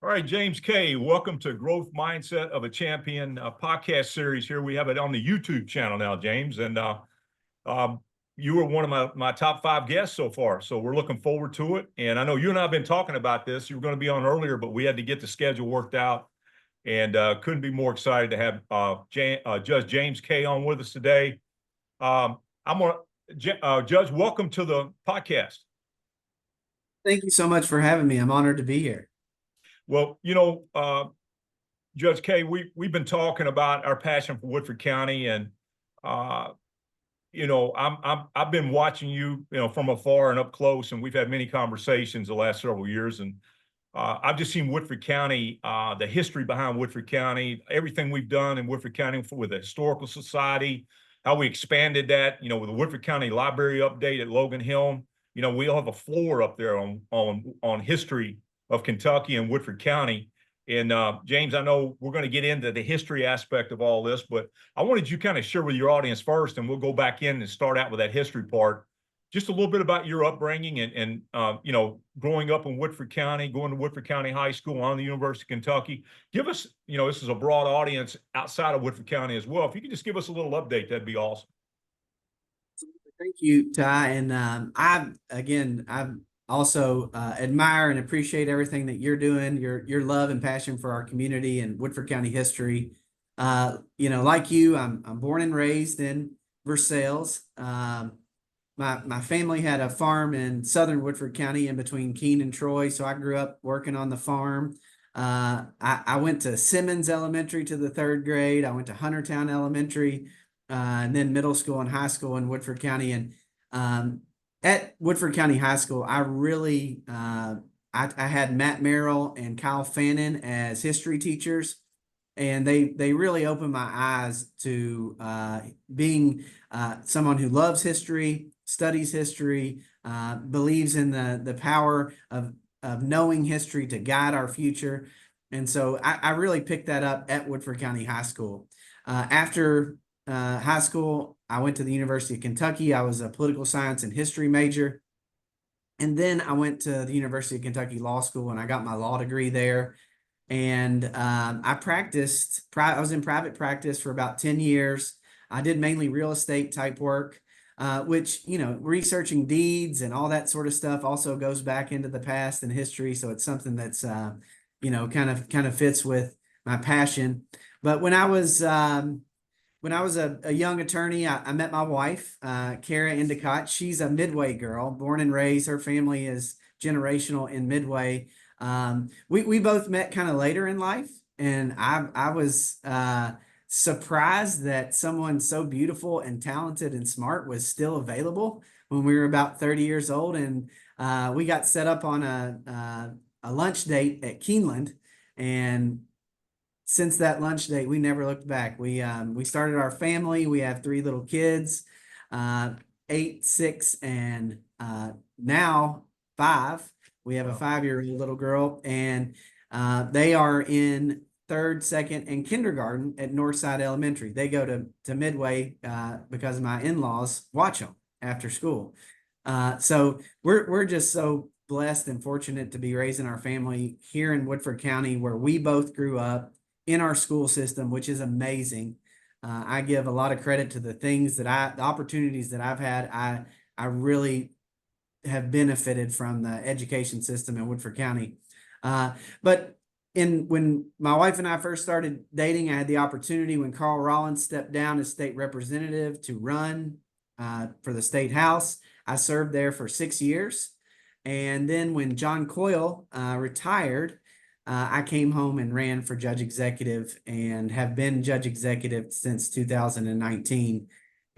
All right, James K., welcome to Growth Mindset of a Champion podcast series here. We have it on the YouTube channel now, James, and um, you were one of my top five guests so far. So we're looking forward to it. And I know you and I have been talking about this. You were going to be on earlier, but we had to get the schedule worked out and couldn't be more excited to have Judge James K. on with us today. I'm going to, Judge, welcome to the podcast. Thank you so much for having me. I'm honored to be here. Well, Judge K, we've been talking about our passion for Woodford County, and uh, I've been watching you, from afar and up close, and we've had many conversations the last several years, and I've just seen Woodford County, the history behind Woodford County, everything we've done in Woodford County with the Historical Society, how we expanded that, with the Woodford County Library update at Logan Hill. We all have a floor up there on history of Kentucky and Woodford County. And James, I know we're going to get into the history aspect of all this, but I wanted you kind of share with your audience first, and we'll go back in and start out with that history part. Just a little bit about your upbringing and growing up in Woodford County, going to Woodford County High School on the University of Kentucky. Give us, this is a broad audience outside of Woodford County as well. If you could just give us a little update, that'd be awesome. Thank you, Ty. And I also admire and appreciate everything that you're doing, your love and passion for our community and Woodford County history. Like you, I'm born and raised in Versailles. My family had a farm in southern Woodford County in between Keene and Troy, so I grew up working on the farm. I went to Simmons Elementary to the third grade. I went to Huntertown Elementary, and then middle school and high school in Woodford County. And at Woodford County High School, I really I had Matt Merrill and Kyle Fannin as history teachers, and they really opened my eyes to being someone who loves history, studies history, believes in the power of knowing history to guide our future. And so I really picked that up at Woodford County High School. After high school, I went to the University of Kentucky. I was a political science and history major. And then I went to the University of Kentucky Law School and I got my law degree there. And I was in private practice for about 10 years. I did mainly real estate type work, which, researching deeds and all that sort of stuff also goes back into the past and history. So it's something that's, kind of fits with my passion. But when I was a young attorney, I met my wife, Kara Endicott. She's a Midway girl, born and raised. Her family is generational in Midway. We both met kind of later in life, and I was surprised that someone so beautiful and talented and smart was still available when we were about 30 years old. And we got set up on a lunch date at Keeneland, and since that lunch date, we never looked back. We started our family. We have three little kids, 8, 6, and now 5. We have a 5-year-old little girl, and they are in third, second, and kindergarten at Northside Elementary. They go to Midway because my in-laws watch them after school. So we're just so blessed and fortunate to be raising our family here in Woodford County, where we both grew up in our school system, which is amazing. I give a lot of credit to the opportunities that I've had. I really have benefited from the education system in Woodford County. But when my wife and I first started dating, I had the opportunity when Carl Rollins stepped down as state representative to run for the state house. I served there for 6 years. And then when John Coyle retired, I came home and ran for judge executive and have been judge executive since 2019.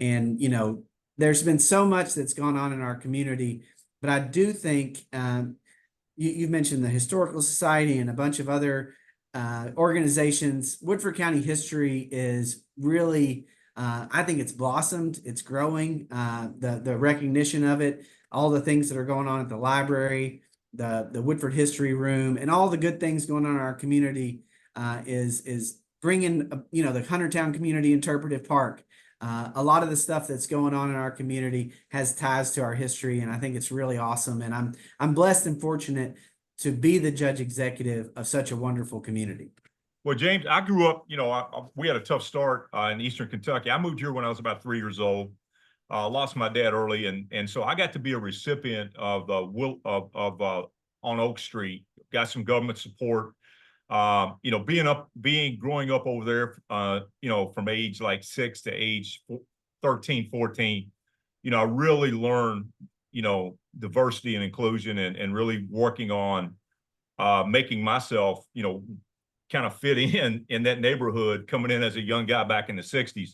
And, there's been so much that's gone on in our community, but I do think you've mentioned the Historical Society and a bunch of other organizations. Woodford County history is really, I think it's blossomed, it's growing, the recognition of it, all the things that are going on at the library, the Woodford History Room, and all the good things going on in our community is bringing, the Huntertown Community Interpretive Park. A lot of the stuff that's going on in our community has ties to our history, and I think it's really awesome. And I'm blessed and fortunate to be the judge executive of such a wonderful community? Well, James, I grew up, we had a tough start in Eastern Kentucky. I moved here when I was about 3 years old. Lost my dad early, and so I got to be a recipient of on Oak Street. Got some government support. Growing up over there, from age like 6 to age 13, 14, I really learned, diversity and inclusion, and really working on making myself, kind of fit in that neighborhood, coming in as a young guy back in the 60s.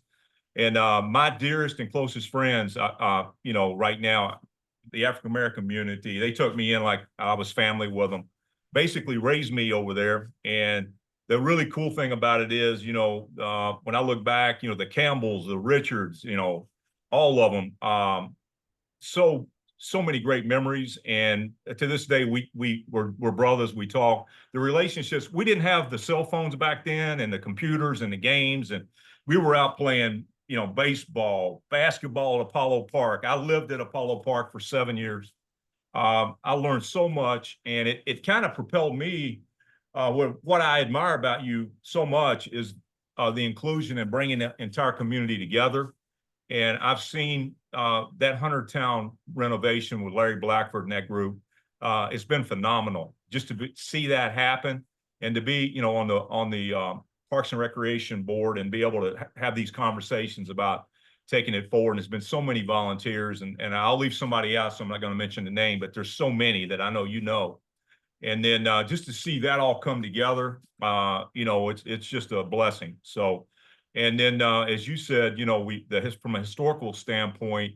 And my dearest and closest friends, right now, the African American community, they took me in like I was family with them, basically raised me over there. And the really cool thing about it is, when I look back, the Campbells, the Richards, all of them, so many great memories. And to this day, we're brothers. We talk. The relationships, we didn't have the cell phones back then and the computers and the games, and we were out playing, baseball, basketball at Apollo Park. I lived at Apollo Park for 7 years. I learned so much, and it kind of propelled me. What I admire about you so much is the inclusion and bringing the entire community together. And I've seen that Huntertown renovation with Larry Blackford and that group. It's been phenomenal just to see that happen, and to be, on the Parks and Recreation Board, and be able to have these conversations about taking it forward. And there's been so many volunteers, and I'll leave somebody out, so I'm not going to mention the name, but there's so many that I know And then just to see that all come together, it's just a blessing. So, and then as you said, from a historical standpoint,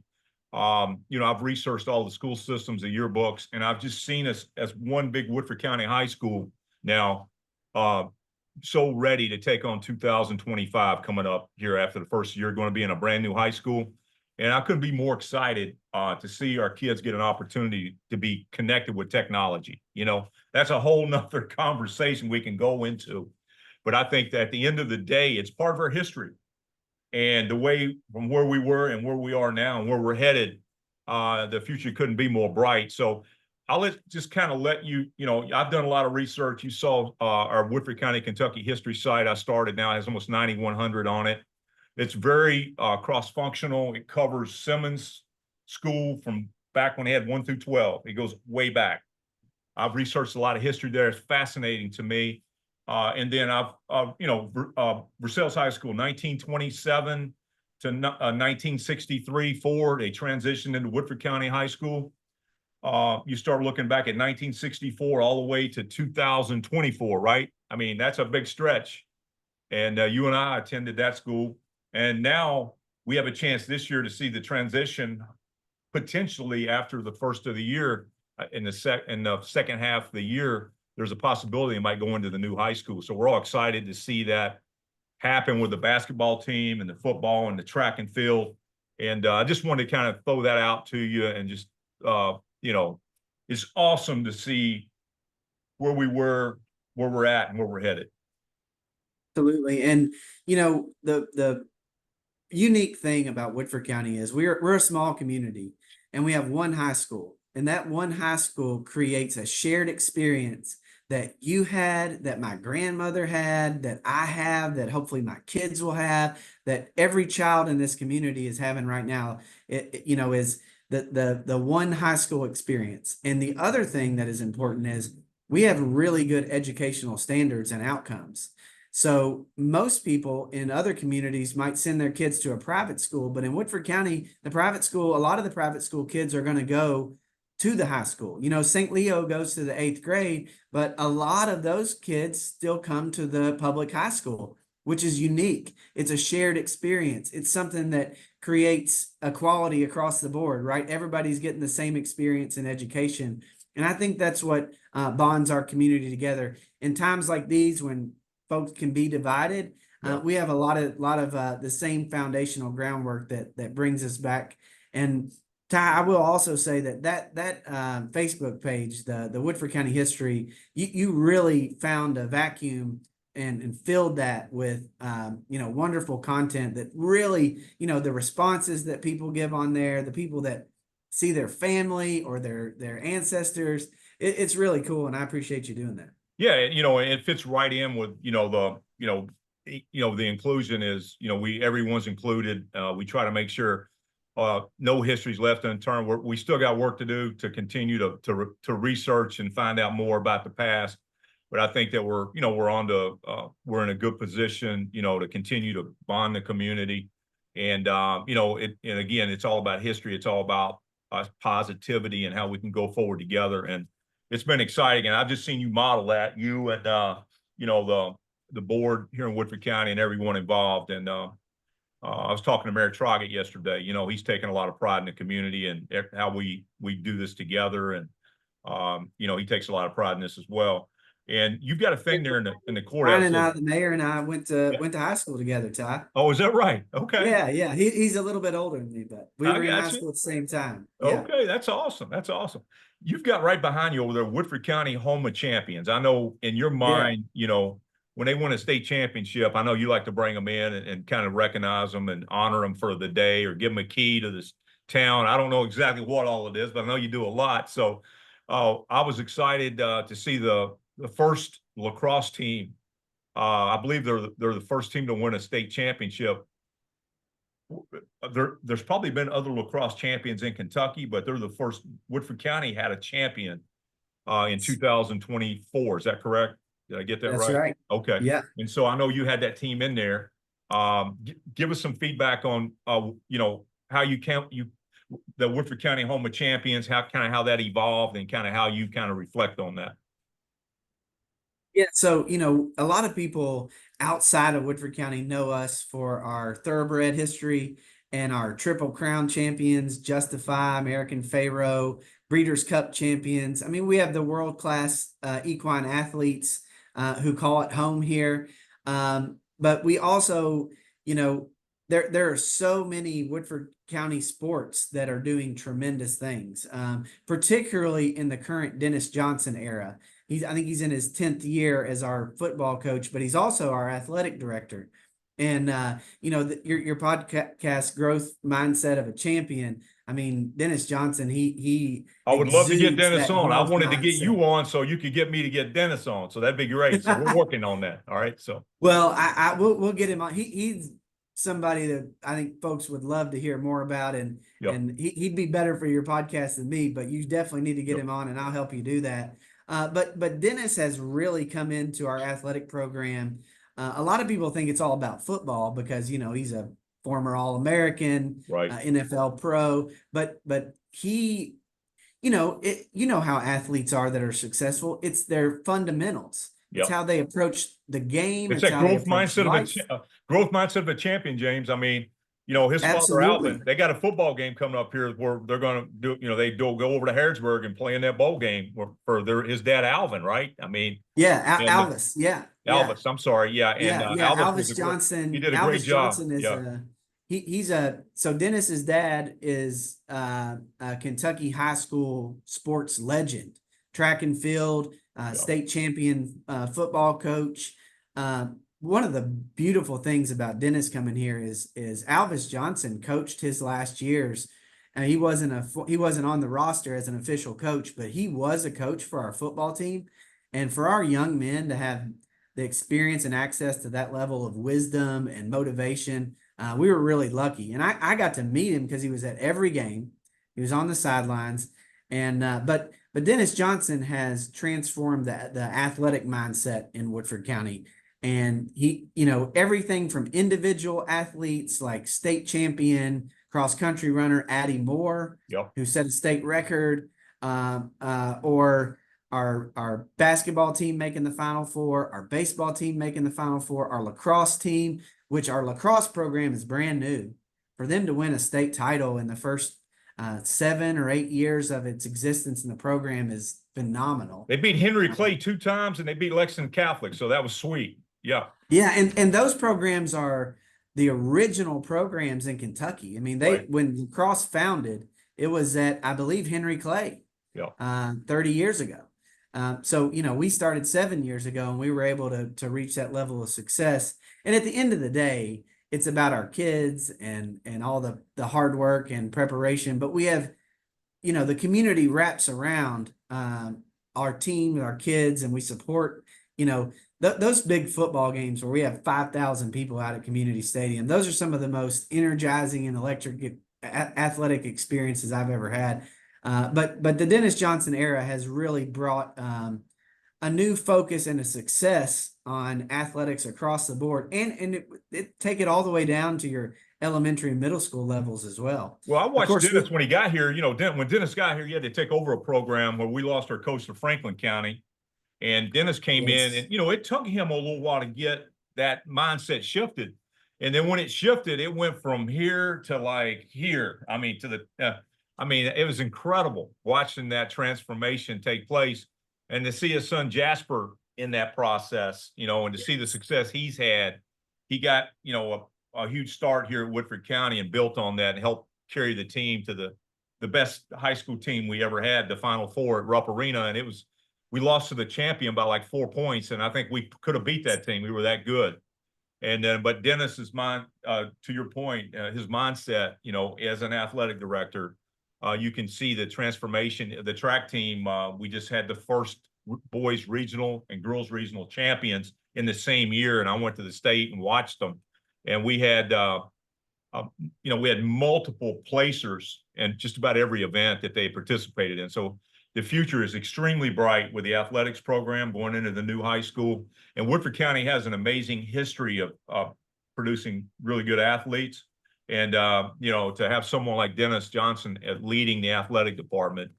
I've researched all the school systems, the yearbooks, and I've just seen us as one big Woodford County high school now, so ready to take on 2025 coming up here after the first year, going to be in a brand new high school. And I couldn't be more excited to see our kids get an opportunity to be connected with technology. That's a whole nother conversation we can go into. But I think that at the end of the day, it's part of our history. And the way from where we were and where we are now and where we're headed, the future couldn't be more bright. So I'll just kind of let you, I've done a lot of research. You saw our Woodford County, Kentucky history site I started now has almost 9,100 on it. It's very cross-functional. It covers Simmons School from back when they had 1 through 12. It goes way back. I've researched a lot of history there. It's fascinating to me. And then Versailles High School, 1927 to 1963, they transitioned into Woodford County High School. You start looking back at 1964 all the way to 2024, right? I mean, that's a big stretch. And you and I attended that school. And now we have a chance this year to see the transition potentially after the first of the year. In the second half of the year, there's a possibility it might go into the new high school. So we're all excited to see that happen with the basketball team and the football and the track and field. And I just wanted to kind of throw that out to you, and just, it's awesome to see where we were, where we're at, and where we're headed. Absolutely. And, the unique thing about Woodford County is we're a small community, and we have one high school. And that one high school creates a shared experience that you had, that my grandmother had, that I have, that hopefully my kids will have, that every child in this community is having right now. Is the one high school experience. And the other thing that is important is we have really good educational standards and outcomes. So most people in other communities might send their kids to a private school, but in Woodford County, a lot of the private school kids are going to go to the high school. St. Leo goes to the 8th grade, but a lot of those kids still come to the public high school, which is unique. It's a shared experience. It's something that creates equality across the board, right? Everybody's getting the same experience in education. And I think that's what bonds our community together. In times like these, when folks can be divided, we have a lot of the same foundational groundwork that brings us back. And Ty, I will also say that Facebook page, the Woodford County History, you really found a vacuum and filled that with wonderful content that really, the responses that people give on there, the people that see their family or their ancestors, it's really cool, and I appreciate you doing that. Yeah, it fits right in with, the inclusion is, everyone's included. We try to make sure no history's left unturned. We still got work to do to continue to research and find out more about the past. But I think that we're in a good position, to continue to bond the community. And, and again, it's all about history. It's all about positivity and how we can go forward together. And it's been exciting. And I've just seen you model that, you and, the board here in Woodford County and everyone involved. And I was talking to Mayor Troggett yesterday. He's taking a lot of pride in the community and how we do this together. And he takes a lot of pride in this as well. And you've got a thing there in the Brian courthouse. and I, the mayor and I, went to high school together, Ty. Oh, is that right? Okay. Yeah. He's a little bit older than me, but we I were in got high you. school at the same time. Yeah. Okay, that's awesome. That's awesome. You've got right behind you over there, Woodford County Home of Champions. I know in your mind, when they win a state championship, I know you like to bring them in and kind of recognize them and honor them for the day or give them a key to this town. I don't know exactly what all it is, but I know you do a lot. So I was excited to see the first lacrosse team. I believe they're the first team to win a state championship. There's probably been other lacrosse champions in Kentucky, but they're the first. Woodford County had a champion in 2024. Is that correct? Did I get that That's right? right. Okay. Yeah. And so I know you had that team in there. Give us some feedback on, how the Woodford County Home of Champions, how that evolved and kind of how you kind of reflect on that. Yeah, so a lot of people outside of Woodford County know us for our thoroughbred history and our Triple Crown champions, Justify, American Pharaoh, Breeders' Cup champions. I mean, we have the world-class equine athletes who call it home here. But we also, there are so many Woodford County sports that are doing tremendous things, particularly in the current Dennis Johnson era. I think he's in his 10th year as our football coach, but he's also our athletic director. And your podcast, Growth Mindset of a Champion. I mean, Dennis Johnson, he I would love to get exudes Dennis that on. I growth wanted to get mindset. you on so you could get me to get Dennis on. So that'd be great. So we're working on that. All right. So Well, we'll get him on. He's somebody that I think folks would love to hear more about, and Yep. and he'd be better for your podcast than me. But you definitely need to get Yep. him on, and I'll help you do that. But Dennis has really come into our athletic program. A lot of people think it's all about football because he's a former All-American, Right. NFL pro, but he, how athletes are that are successful. It's their fundamentals. It's Yep. how they approach the game. It's It's that how they growth approach mindset life. of a champion, James. I mean, his father Absolutely. Alvin, they got a football game coming up here where they're going to do, they go over to Harrodsburg and play in that bowl game for his dad Alvin, right? I mean, Yeah, and Alvis. Yeah, Alvis, I'm sorry, yeah, and yeah. Alvis Alvis Johnson. he did a great Alvis job. Johnson is Yeah, so Dennis's dad is a Kentucky high school sports legend, track and field, yeah. state champion football coach. One of the beautiful things about Dennis coming here is Alvis Johnson coached his last years. And he wasn't on the roster as an official coach, but he was a coach for our football team. And for our young men to have the experience and access to that level of wisdom and motivation, we were really lucky. And I got to meet him because he was at every game. He was on the sidelines. And but Dennis Johnson has transformed the athletic mindset in Woodford County. And he, everything from individual athletes like state champion cross country runner Addie Moore, Yep. who set a state record, or our basketball team making the Final Four, our baseball team making the Final Four, our lacrosse team, which our lacrosse program is brand new. For them to win a state title in the first 7 or 8 years of its existence in the program is phenomenal. They beat Henry Clay 2 times and they beat Lexington Catholic, so that was sweet. Yeah. Yeah, and those programs are the original programs in Kentucky. I mean, when lacrosse founded, it was at, I believe, Henry Clay. Yeah. 30 years ago. So we started 7 years ago, and we were able to reach that level of success. And at the end of the day, it's about our kids and all the hard work and preparation. But we have, the community wraps around our team, our kids, and we support, you know, those big football games where we have 5,000 people out at Community Stadium. Those are some of the most energizing and electric athletic experiences I've ever had. But the Dennis Johnson era has really brought a new focus and a success on athletics across the board, and it take it all the way down to your elementary and middle school levels as well. Well, I Of watched course, Dennis when he got here. When Dennis got here, he had to take over a program where we lost our coach to Franklin County. And Dennis came in, yes, and it took him a little while to get that mindset shifted. And then when it shifted, it went from here to like here. I mean, it was incredible watching that transformation take place, and to see his son Jasper in that process, and to see the success he's had. He got, a huge start here at Woodford County and built on that and helped carry the team to the best high school team we ever had, the Final Four at Rupp Arena, and we lost to the champion by like 4 points, and I think we could have beat that team. We were that good. And then, but Dennis's mind, to your point, his mindset, as an athletic director, you can see the transformation. The track team, we just had the first boys regional and girls regional champions in the same year, and I went to the state and watched them, and we had multiple placers in just about every event that they participated in. So the future is extremely bright with the athletics program going into the new high school. And Woodford County has an amazing history of producing really good athletes. And, to have someone like Dennis Johnson leading the athletic department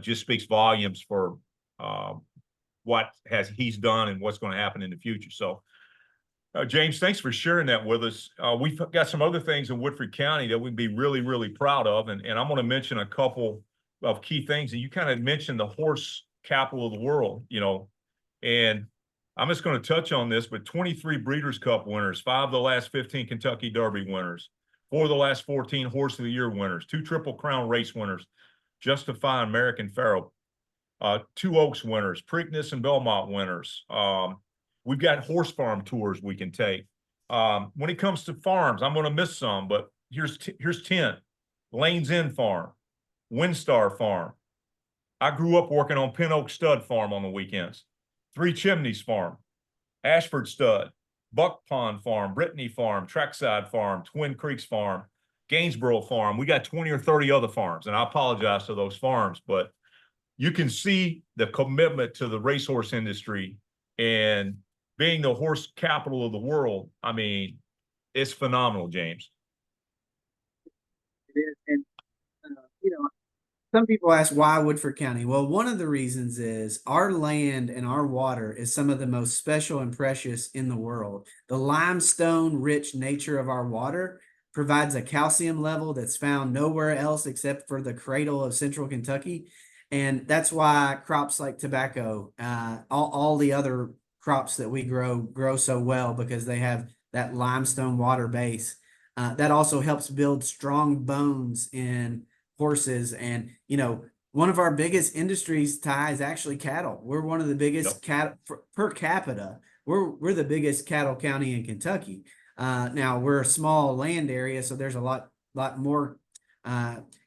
just speaks volumes for what he's done and what's going to happen in the future. So, James, thanks for sharing that with us. We've got some other things in Woodford County that we'd be really, really proud of. And I'm going to mention a couple of key things. And you kind of mentioned the horse capital of the world, and I'm just going to touch on this, but 23 Breeders' Cup winners, 5 of the last 15 Kentucky Derby winners, 4 of the last 14 Horse of the Year winners, 2 Triple Crown race winners, Justify American Pharoah, 2 Oaks winners, Preakness and Belmont winners. We've got horse farm tours we can take. When it comes to farms, I'm going to miss some, but here's 10. Lane's End Farm, Windstar Farm. I grew up working on Pin Oak Stud Farm on the weekends. 3 Chimneys Farm, Ashford Stud, Buck Pond Farm, Brittany Farm, Trackside Farm, Twin Creeks Farm, Gainsboro Farm. We got 20 or 30 other farms, and I apologize to those farms, but you can see the commitment to the racehorse industry and being the horse capital of the world. I mean, it's phenomenal, James. it is. And some people ask why Woodford County. Well, one of the reasons is our land and our water is some of the most special and precious in the world. The limestone rich nature of our water provides a calcium level that's found nowhere else except for the cradle of central Kentucky. And that's why crops like tobacco, all the other crops that we grow so well, because they have that limestone water base. That also helps build strong bones in horses. And, one of our biggest industries, Ty, is actually cattle. We're one of the biggest cattle per capita. We're the biggest cattle county in Kentucky. Now we're a small land area, so there's a lot more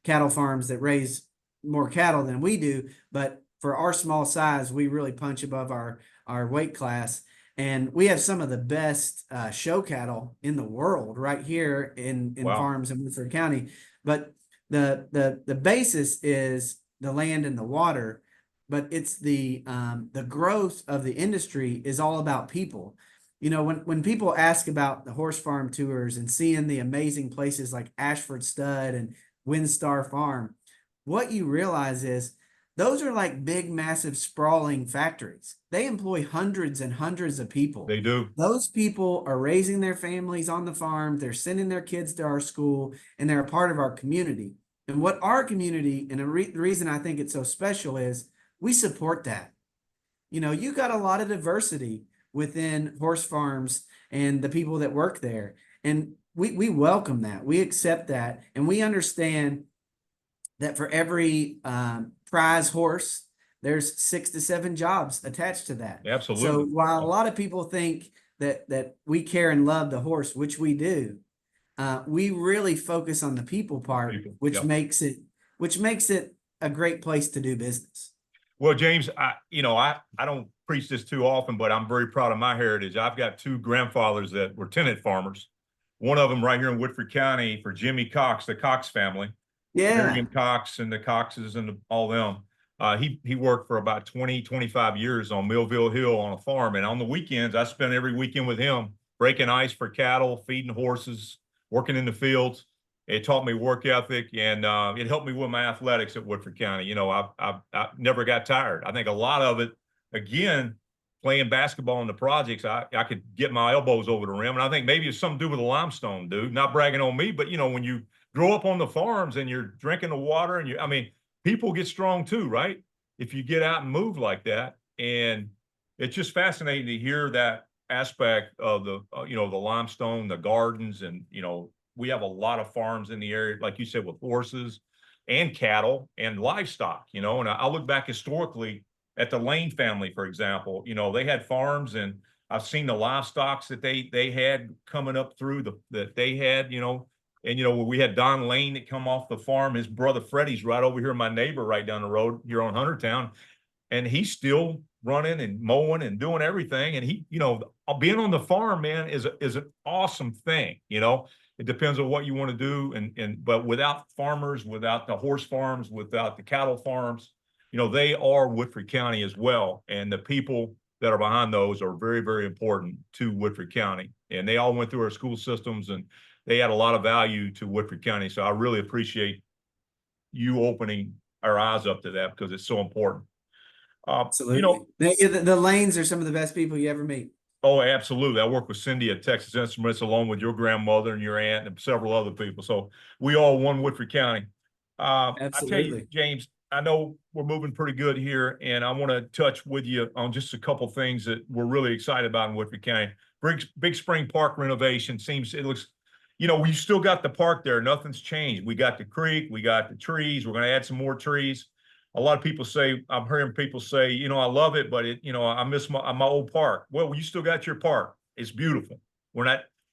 cattle farms that raise more cattle than we do. But for our small size, we really punch above our weight class. And we have some of the best show cattle in the world right here in Wow. farms in Woodford County. But the basis is the land and the water, but it's the growth of the industry is all about people. When people ask about the horse farm tours and seeing the amazing places like Ashford Stud and Windstar Farm, what you realize is those are like big, massive, sprawling factories. They employ hundreds and hundreds of people. They do. Those people are raising their families on the farm. They're sending their kids to our school, and they're a part of our community. And what our community, and the reason I think it's so special is we support that. You got a lot of diversity within horse farms and the people that work there. And we welcome that. We accept that. And we understand that for every prize horse, there's 6 to 7 jobs attached to that. Absolutely. So while a lot of people think that we care and love the horse, which we do, we really focus on the people part, which makes it a great place to do business. Well, James, I don't preach this too often, but I'm very proud of my heritage. I've got two grandfathers that were tenant farmers. One of them right here in Woodford County for Jimmy Cox, the Cox family, Yeah, Miriam Cox and the Coxes and all them. He worked for about 20, 25 years on Millville Hill on a farm. And on the weekends, I spent every weekend with him breaking ice for cattle, feeding horses, working in the fields. It taught me work ethic, and it helped me with my athletics at Woodford County. I never got tired. I think a lot of it, again, playing basketball in the projects, I could get my elbows over the rim. And I think maybe it's something to do with the limestone, dude. Not bragging on me, but when you grow up on the farms and you're drinking the water, and I mean, people get strong too, right? If you get out and move like that. And it's just fascinating to hear that aspect of the limestone, the gardens, and we have a lot of farms in the area, like you said, with horses and cattle and livestock, and I look back historically at the Lane family, for example. They had farms, and I've seen the livestock that they had coming up through that they had, and we had Don Lane that come off the farm. His brother Freddie's right over here, my neighbor right down the road here on Huntertown, and he's still running and mowing and doing everything. And being on the farm, man, is an awesome thing. It depends on what you want to do, but without farmers, without the horse farms, without the cattle farms, they are Woodford County as well, and the people that are behind those are very, very important to Woodford County. And they all went through our school systems, and they add a lot of value to Woodford County. So I really appreciate you opening our eyes up to that, because it's so important. Uh, you absolutely. know, The Lanes are some of the best people you ever meet. oh, absolutely. I work with Cindy at Texas Instruments, along with your grandmother and your aunt and several other people. So we all one Woodford County. I tell you, Absolutely. James, I know we're moving pretty good here, and I want to touch with you on just a couple things that we're really excited about in Woodford County. Big Spring Park renovation it looks, we still got the park there. Nothing's changed. We got the creek, we got the trees. We're going to add some more trees. A lot of people say, I'm hearing people say, I love it, but I miss my old park. Well, you still got your park. It's beautiful.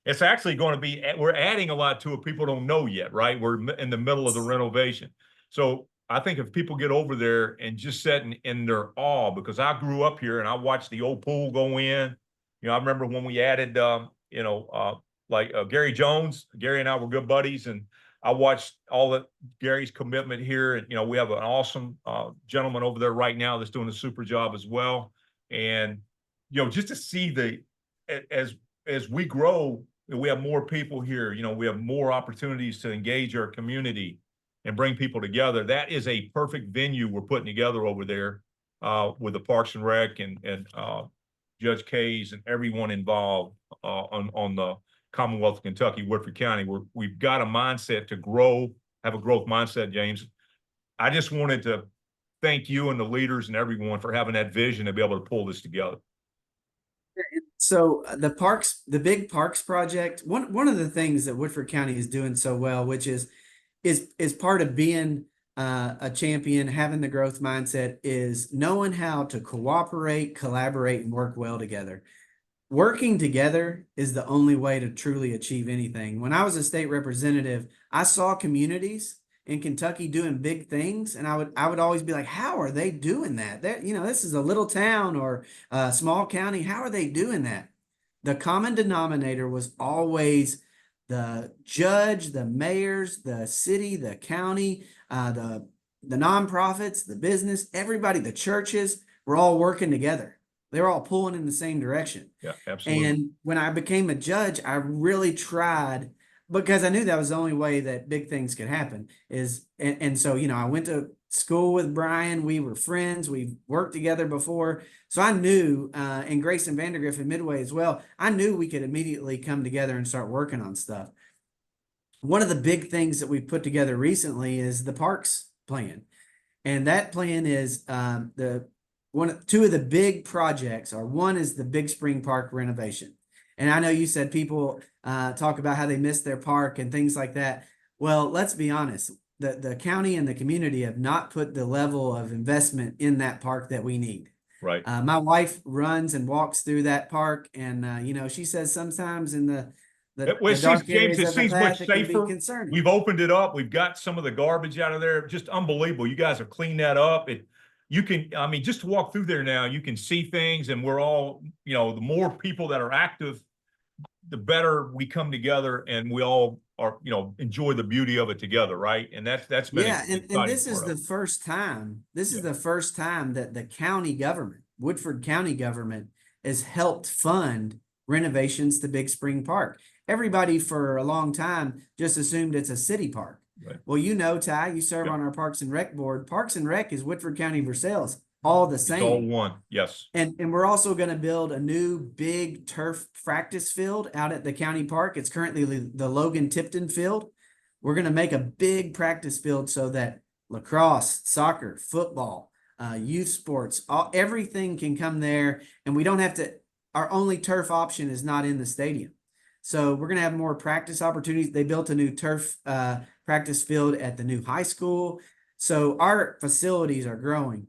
It's actually going to be, we're adding a lot to it. People don't know yet, right? We're in the middle of the renovation. So I think if people get over there and just sit in their awe, because I grew up here and I watched the old pool go in. I remember when we added, Gary Jones. Gary and I were good buddies, and I watched all that Gary's commitment here. And we have an awesome gentleman over there right now that's doing a super job as well. And just to see as we grow, we have more people here. We have more opportunities to engage our community and bring people together. That is a perfect venue we're putting together over there with the Parks and Rec and Judge Kays and everyone involved on the Commonwealth of Kentucky, Woodford County. We've got a mindset to grow, have a growth mindset, James. I just wanted to thank you and the leaders and everyone for having that vision to be able to pull this together. So the big parks project, one of the things that Woodford County is doing so well, which is part of being a champion, having the growth mindset, is knowing how to cooperate, collaborate, and work well together. Working together is the only way to truly achieve anything. When I was a state representative, I saw communities in Kentucky doing big things, and I would always be like, how are they doing that? This is a little town or a small county. How are they doing that? The common denominator was always the judge, the mayors, the city, the county, the nonprofits, the business, everybody, the churches were all working together. They were all pulling in the same direction. Yeah, absolutely. And when I became a judge, I really tried, because I knew that was the only way that big things could happen and so, I went to school with Brian. We were friends. We've worked together before. So I knew, and Grayson Vandergriff and Midway as well, I knew we could immediately come together and start working on stuff. One of the big things that we put together recently is the parks plan. And that plan is two of the big projects are, one is the Big Spring Park renovation. And I know you said people talk about how they miss their park and things like that. Well, let's be honest. The county and the community have not put the level of investment in that park that we need. Right. My wife runs and walks through that park, and she says sometimes in the dark James, areas it of the seems path, much it can be safer. concerning. We've opened it up. We've got some of the garbage out of there. Just unbelievable. You guys have cleaned that up. you can, I mean, just to walk through there now, you can see things, and we're all, you know, the more people that are active, the better we come together, and we all are, you know, enjoy the beauty of it together, right? And that's been Yeah, an and exciting this is part of the it. first time, this is Yeah. the first time that the county government, Woodford County government, has helped fund renovations to Big Spring Park. Everybody for a long time just assumed it's a city park. Right. Well, you know, Ty, you serve Yeah. on our Parks and Rec board. Parks and Rec is Woodford County Versailles, all the It's all same. one. Yes. And we're also going to build a new big turf practice field out at the county park. It's currently the Logan Tipton field. We're going to make a big practice field so that lacrosse, soccer, football, youth sports, everything can come there, and we don't have to. Our only turf option is not in the stadium, so we're going to have more practice opportunities. They built a new turf practice field at the new high school, so our facilities are growing.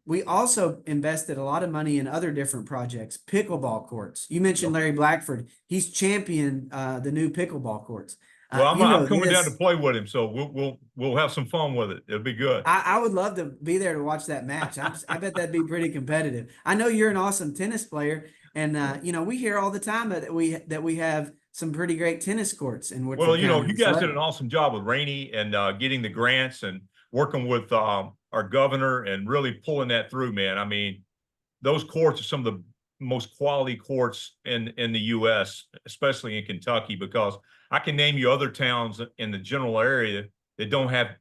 We also invested a lot of money in other different projects. Pickleball courts. You mentioned Yep. Larry Blackford. He's championed the new pickleball courts. Well, You I'm know coming down to this. play with him, so we'll have some fun with it. It'll be good. I would love to be there to watch that match. I bet that'd be pretty competitive. I know you're an awesome tennis player, and you know we hear all the time that we have some pretty great tennis courts in Well, Woodford you know, County. you guys did an awesome job with Rainey and getting the grants and working with our governor and really pulling that through, man. I mean, those courts are some of the most quality courts in the U.S., especially in Kentucky, because I can name you other towns in the general area that don't have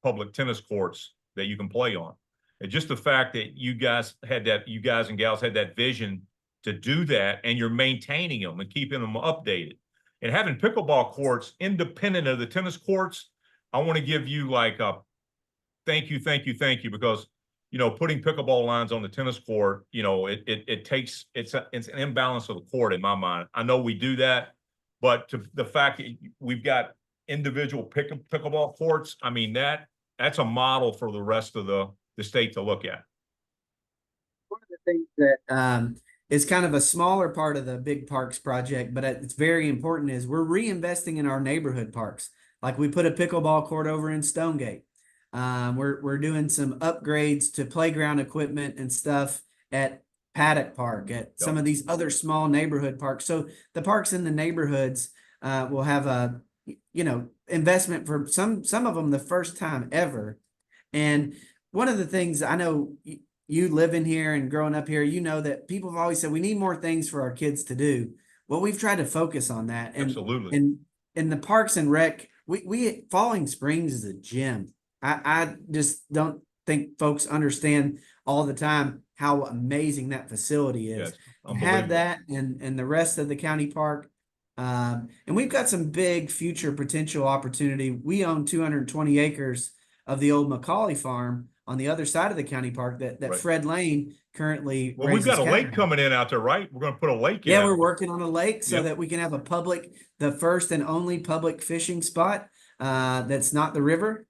public tennis courts that you can play on. And just the fact that you guys and gals had that vision to do that, and you're maintaining them and keeping them updated. And having pickleball courts independent of the tennis courts, I want to give you like a thank you, thank you, thank you, because you know, putting pickleball lines on the tennis court, you know, it takes it's an imbalance of the court in my mind. I know we do that, but the fact that we've got individual pickleball courts, I mean that's a model for the rest of the state to look at. One of the things that is kind of a smaller part of the big parks project, but it's very important, is we're reinvesting in our neighborhood parks. Like we put a pickleball court over in Stonegate. We're doing some upgrades to playground equipment and stuff at Paddock Park, at some Yep. of these other small neighborhood parks. So the parks in the neighborhoods will have a investment for some of them the first time ever. And one of the things I know, you living here and growing up here, you know that people have always said we need more things for our kids to do. Well, we've tried to focus on that, and Absolutely. in the Parks and Rec, we Falling Springs is a gym. I just don't think folks understand all the time how amazing that facility is. Yes. To have Unbelievable. that and the rest of the county park, and we've got some big future potential opportunity. We own 220 acres of the old Macaulay farm on the other side of the county park that Right. Fred Lane currently Well, we've raises got a lake cattle. coming in out there, right? We're going to put a lake in Yeah, out we're there. working on a lake so Yep. that we can have the first and only public fishing spot that's not the river.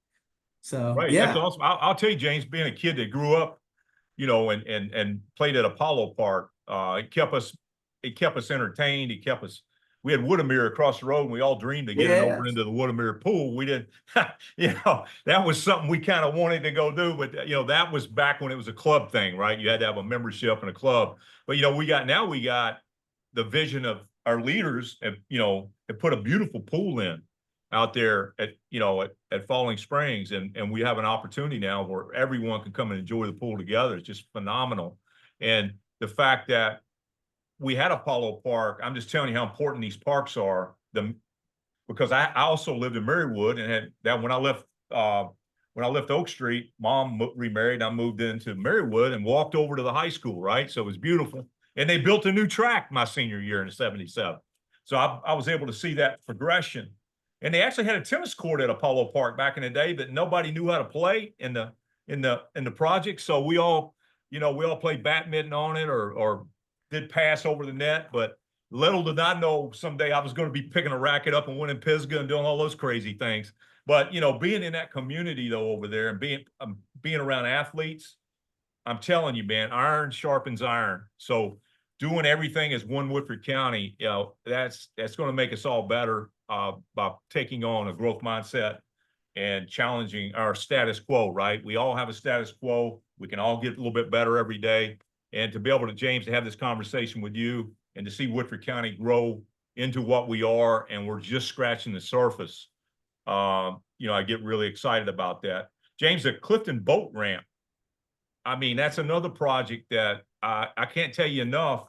So Right. That's yeah. awesome. I'll tell you, James, being a kid that grew up, you know, and played at Apollo Park, it kept us entertained. It kept us. We had Woodamere across the road, and we all dreamed of getting Yeah. over into the Woodamere pool. We didn't, you know, that was something we kind of wanted to go do, but you know, that was back when it was a club thing, right? You had to have a membership in a club. But you know, we got the vision of our leaders, and you know, have put a beautiful pool in out there at Falling Springs, and we have an opportunity now where everyone can come and enjoy the pool together. It's just phenomenal. And the fact that we had Apollo Park, I'm just telling you how important these parks are. Because I also lived in Marywood, and had that when I left Oak Street, mom remarried, and I moved into Marywood and walked over to the high school, right? So it was beautiful. And they built a new track my senior year in '77. So I was able to see that progression. And they actually had a tennis court at Apollo Park back in the day, but nobody knew how to play in the project. So we all played badminton on it, or did pass over the net. But little did I know someday I was going to be picking a racket up and winning Pisgah and doing all those crazy things. But you know, being in that community though over there, and being around athletes, I'm telling you, man, iron sharpens iron. So doing everything as one Woodford County, that's going to make us all better by taking on a growth mindset and challenging our status quo, right? We all have a status quo. We can all get a little bit better every day. And to be able to, James, to have this conversation with you and to see Woodford County grow into what we are, and we're just scratching the surface. I get really excited about that. James, the Clifton boat ramp. I mean, that's another project that I can't tell you enough.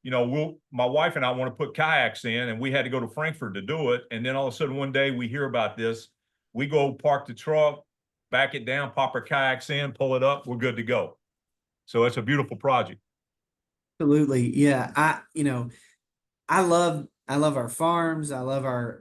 My wife and I want to put kayaks in, and we had to go to Frankfurt to do it. And then all of a sudden, one day we hear about this. We go park the truck, back it down, pop our kayaks in, pull it up. We're good to go. So it's a beautiful project. Absolutely. Yeah. I love our farms. I love our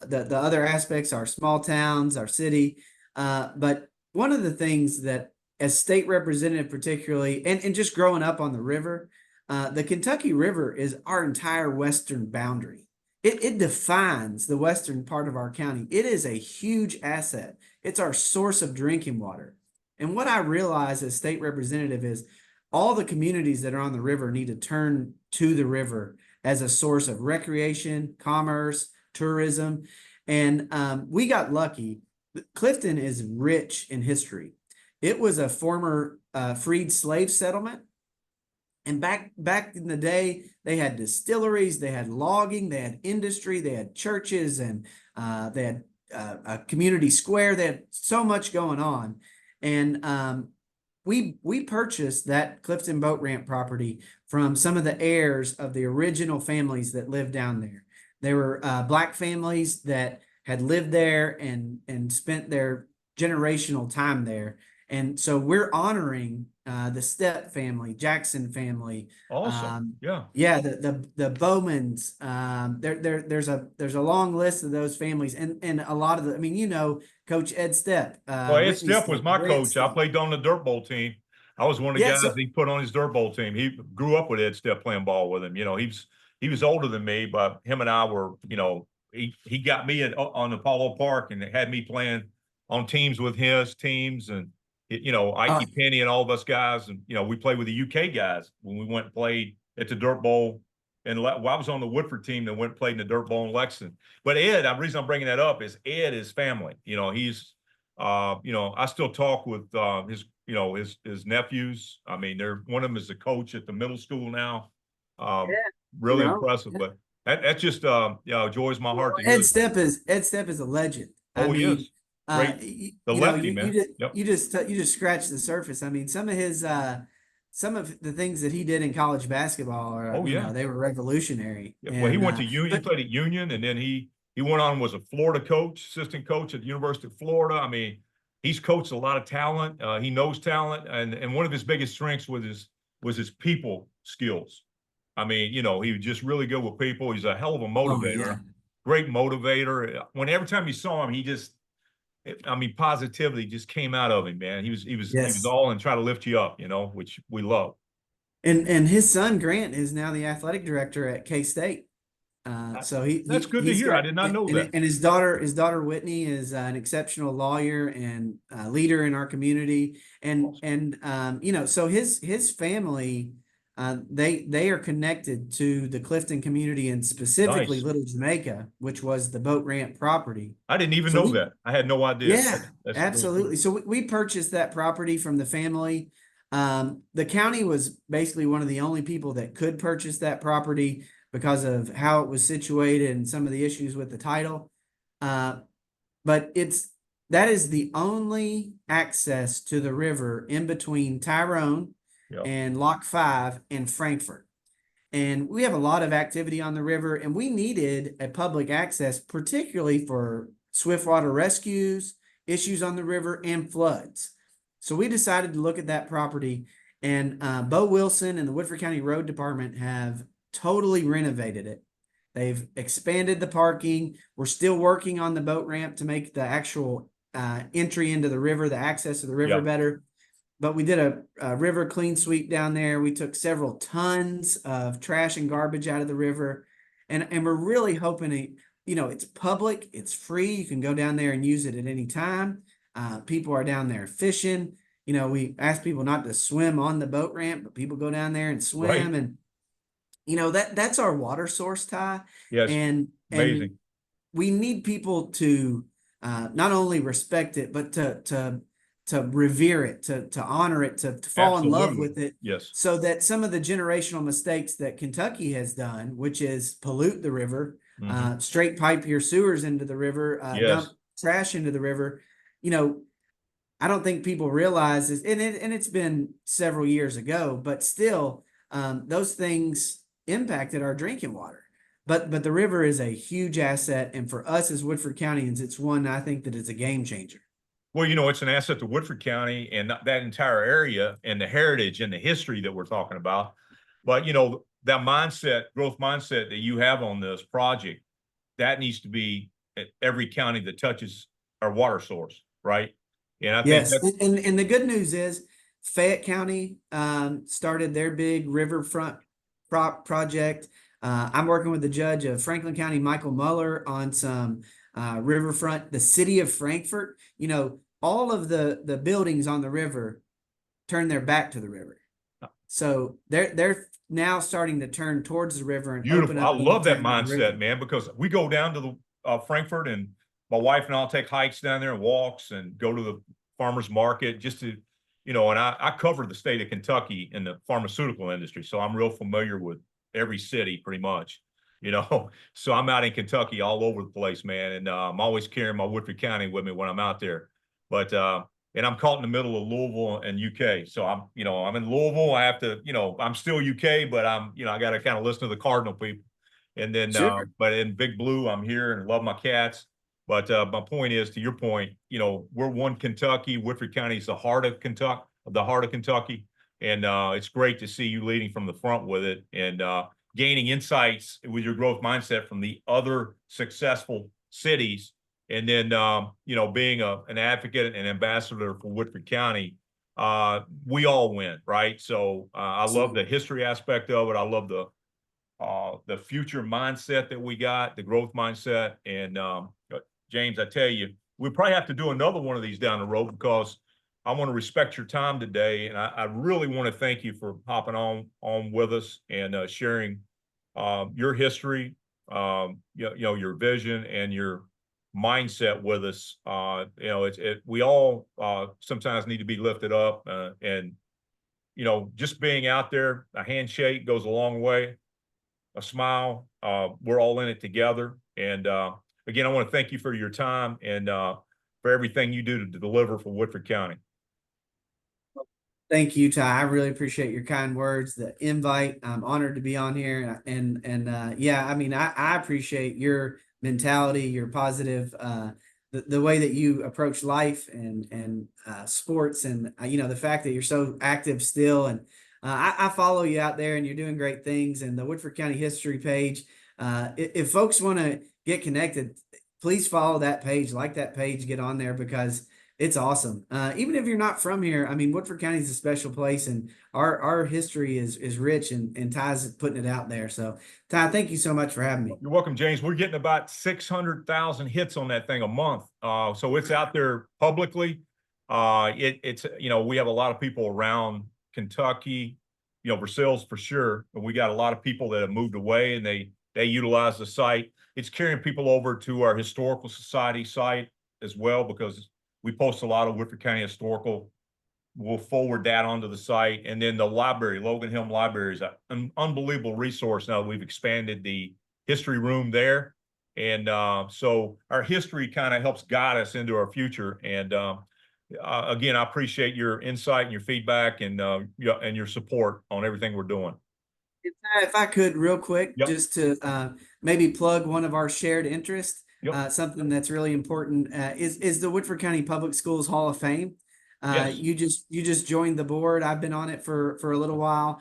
the other aspects, our small towns, our city. But one of the things that as state representative particularly, and just growing up on the river, the Kentucky River is our entire western boundary. It defines the western part of our county. It is a huge asset. It's our source of drinking water. And what I realize as state representative is all the communities that are on the river need to turn to the river as a source of recreation, commerce, tourism. And we got lucky. Clifton is rich in history. It was a former freed slave settlement. And back in the day, they had distilleries, they had logging, they had industry, they had churches, and they had a community square. They had so much going on. And we purchased that Clifton boat ramp property from some of the heirs of the original families that lived down there. There were Black families that had lived there and spent their generational time there. And so we're honoring the Stepp family, Jackson family. Awesome. Yeah. Yeah, the Bowmans. There's a long list of those families, and a lot of the. I mean, Coach Ed Stepp. Well, Ed Whitney Stepp was Stepp, my Grant coach. I Stepp. played on the dirt bowl team. I was one of the Yeah, guys so he put on his dirt bowl team. He grew up with Ed Stepp playing ball with him. He was older than me, but him and I were, he got me on Apollo Park and had me playing on teams with his teams, and uh, Ikey Penny and all of us guys, and we played with the UK guys when we went and played at the dirt bowl. And I was on the Woodford team that went and played in the dirt bowl in Lexington. But Ed, the reason I'm bringing that up is Ed is family. He's I still talk with his nephews. I mean, one of them is the coach at the middle school now. yeah, Really impressive, yeah. but that just joys my heart to hear Ed that. Stepp is a legend. I Oh, he mean, is great. The lefty, man. Yep. you just scratch the surface. I mean, some of the things that he did in college basketball are, Oh, yeah. they were revolutionary. Yeah, well, he And went to Union. He played at Union, and then he went on, was a Florida coach, assistant coach at the University of Florida. I mean, he's coached a lot of talent. He knows talent, and one of his biggest strengths was his people skills. I mean, he was just really good with people. He's a hell of a oh yeah. motivator, great motivator. Every time you saw him, positivity just came out of him, man. He was Yes. all and try to lift you up, which we love. And his son Grant is now the athletic director at K-State. So That's good to he's hear. I got, did not know that. and his daughter Whitney is an exceptional lawyer and leader in our community. And so his family, they are connected to the Clifton community and specifically Nice. Little Jamaica, which was the boat ramp property. I didn't even So know that. I had no idea. yeah, That's really cool. absolutely. So we purchased that property from the family. The county was basically one of the only people that could purchase that property because of how it was situated and some of the issues with the title. But that is the only access to the river in between Tyrone Yep. and Lock 5 and Frankfurt. And we have a lot of activity on the river, and we needed a public access, particularly for swiftwater rescues, issues on the river, and floods. So we decided to look at that property, and Bo Wilson and the Woodford County Road Department have totally renovated it. They've expanded the parking. We're still working on the boat ramp to make the actual entry into the river, the access to the river Yep. better. But we did a river clean sweep down there. We took several tons of trash and garbage out of the river. And we're really hoping it's public, it's free. You can go down there and use it at any time. People are down there fishing. We ask people not to swim on the boat ramp, but people go down there and swim. Right. And that's our water source, Ty. Yes. And Amazing. we need people to not only respect it, but to revere it, to honor it, to fall in love Absolutely. with it, Yes. so that some of the generational mistakes that Kentucky has done, which is pollute the river, Mhm. straight pipe your sewers into the river, dump Yes. trash into the river, you know, I don't think people realize is, and it's been several years ago, but still, those things impacted our drinking water. But the river is a huge asset, and for us as Woodford Countyans, it's one I think that is a game changer. Well, it's an asset to Woodford County and that entire area and the heritage and the history that we're talking about. But, that mindset, growth mindset that you have on this project, that needs to be at every county that touches our water source, right? And I think Yes, that's and the good news is Fayette County started their big riverfront project. I'm working with the judge of Franklin County, Michael Muller, on some riverfront. The city of Frankfort, all of the buildings on the river turn their back to the river, so they're now starting to turn towards the river and open beautiful. I up the love that return of the mindset, river. man, because we go down to the Frankfurt, and my wife and I'll take hikes down there and walks and go to the farmers market just to, and I cover the state of Kentucky in the pharmaceutical industry. So I'm real familiar with every city pretty much, so I'm out in Kentucky all over the place, man. And I'm always carrying my Woodford County with me when I'm out there. But, and I'm caught in the middle of Louisville and UK. So I'm in Louisville. I have to, I'm still UK, but I got to kind of listen to the Cardinal people. And then, Sure. but in Big Blue, I'm here and love my cats. But my point is, to your point, we're one Kentucky. Woodford County is the heart of Kentucky, and it's great to see you leading from the front with it and gaining insights with your growth mindset from the other successful cities, and then being an advocate and ambassador for Woodford County. We all win, right? So I love the history aspect of it. I love the future mindset that we got, the growth mindset. And James, I tell you, we probably have to do another one of these down the road, because I want to respect your time today, and I really want to thank you for hopping on with us and sharing your history, your vision and your mindset with us. We all sometimes need to be lifted up, and just being out there, a handshake goes a long way, a smile. We're all in it together. And again, I want to thank you for your time and for everything you do to deliver for Woodford County. Thank you, Ty. I really appreciate your kind words, the invite. I'm honored to be on here, and yeah, I mean, I appreciate your mentality, your positive, the way that you approach life and sports, and the fact that you're so active still. And I follow you out there, and you're doing great things. And the Woodford County History page. If folks want to get connected, please follow that page, like that page, get on there, because it's awesome. Even if you're not from here, I mean, Woodford County is a special place, and our history is rich, and Ty's putting it out there. So, Ty, thank you so much for having me. You're welcome, James. We're getting about 600,000 hits on that thing a month. So it's out there publicly. It's we have a lot of people around Kentucky, Versailles for sure, but we got a lot of people that have moved away, and they utilize the site. It's carrying people over to our Historical Society site as well, because we post a lot of Woodford County historical. We'll forward that onto the site. And then the library, Logan Helm Library, is an unbelievable resource now that we've expanded the history room there. And so our history kind of helps guide us into our future. And again, I appreciate your insight and your feedback and your support on everything we're doing. If I could, real quick, Yep. just to maybe plug one of our shared interests, Yep. something that's really important is the Woodford County Public Schools Hall of Fame. Yes. You just joined the board. I've been on it for a little while.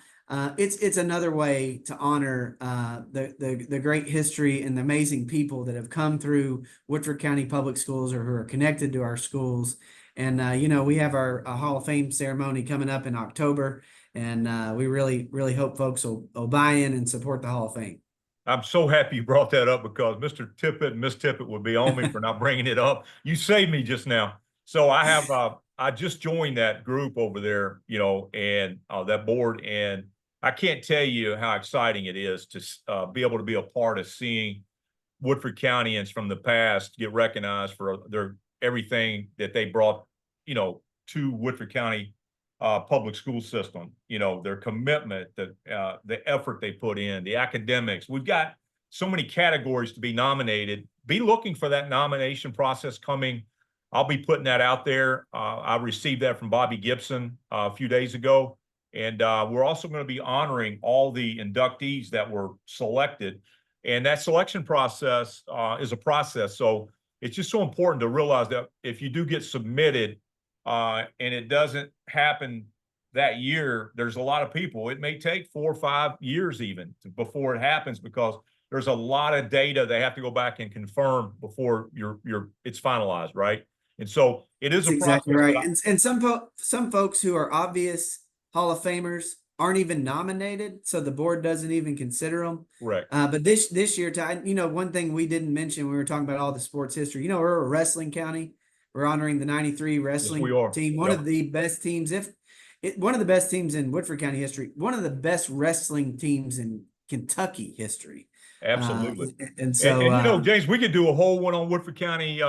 It's another way to honor the great history and the amazing people that have come through Woodford County Public Schools or who are connected to our schools. And we have our Hall of Fame ceremony coming up in October, and we really hope folks will buy in and support the Hall of Fame. I'm so happy you brought that up, because Mr. Tippett and Miss Tippett would be on me for not bringing it up. You saved me just now. So I just joined that group over there, and that board, and I can't tell you how exciting it is to be able to be a part of seeing Woodford Countyans from the past get recognized for their everything that they brought, to Woodford County public school system. Their commitment, the effort they put in, the academics. We've got so many categories to be nominated. Be looking for that nomination process coming. I'll be putting that out there. I received that from Bobby Gibson a few days ago. And we're also going to be honoring all the inductees that were selected. And that selection process is a process. So it's just so important to realize that if you do get submitted and it doesn't happen that year, there's a lot of people. It may take 4 or 5 years even before it happens, because there's a lot of data they have to go back and confirm before it's finalized, right? And so it is That's a process. exactly right. And some folks who are obvious Hall of Famers aren't even nominated, so the board doesn't even consider them. Correct. But this year, Ty, one thing we didn't mention when we were talking about all the sports history, we're a wrestling county. We're honoring the '93 wrestling team, one of the best teams, one of the best teams in Woodford County history, one of the best wrestling teams in Kentucky history. Absolutely. And so, James, we could do a whole one on Woodford County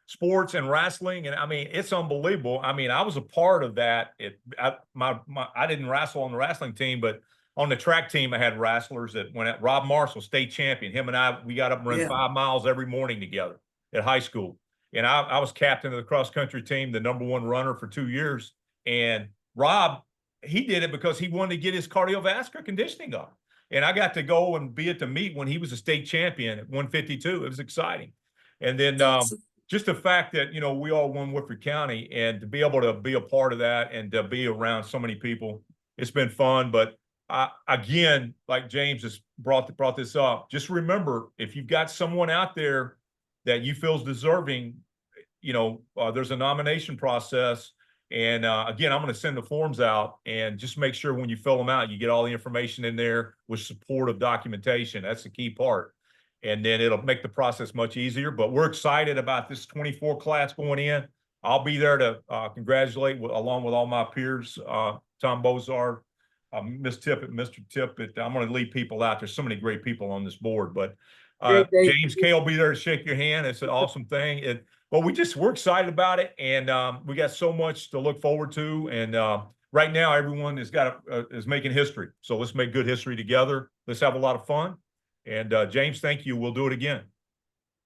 sports and wrestling. And I mean, it's unbelievable. I mean, I was a part of that. I didn't wrestle on the wrestling team, but on the track team, I had wrestlers that went at Rob Marshall, state champion. Him and I, we got up and run 5 miles every morning together at high school. And I was captain of the cross country team, the #1 runner for 2 years. And Rob, he did it because he wanted to get his cardiovascular conditioning up. And I got to go and be at the meet when he was a state champion at 152. It was exciting. And then just the fact that, we all won Woodford County, and to be able to be a part of that and to be around so many people, it's been fun. But again, like James just brought this up, just remember, if you've got someone out there that you feel is deserving, there's a nomination process. And again, I'm going to send the forms out, and just make sure when you fill them out, you get all the information in there with supportive documentation. That's the key part. And then it'll make the process much easier. But we're excited about this 24 class going in. I'll be there to congratulate along with all my peers, Tom Bozard, Miss Tippett, Mr. Tippett. I'm going to leave people out. There's so many great people on this board. But James K will be there to shake your hand. It's an awesome thing. Well, we're excited about it, and we got so much to look forward to. And right now, everyone is making history. So let's make good history together. Let's have a lot of fun. And James, thank you. We'll do it again.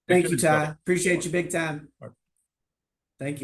Thank you, Ty. Appreciate you big time. Thank you.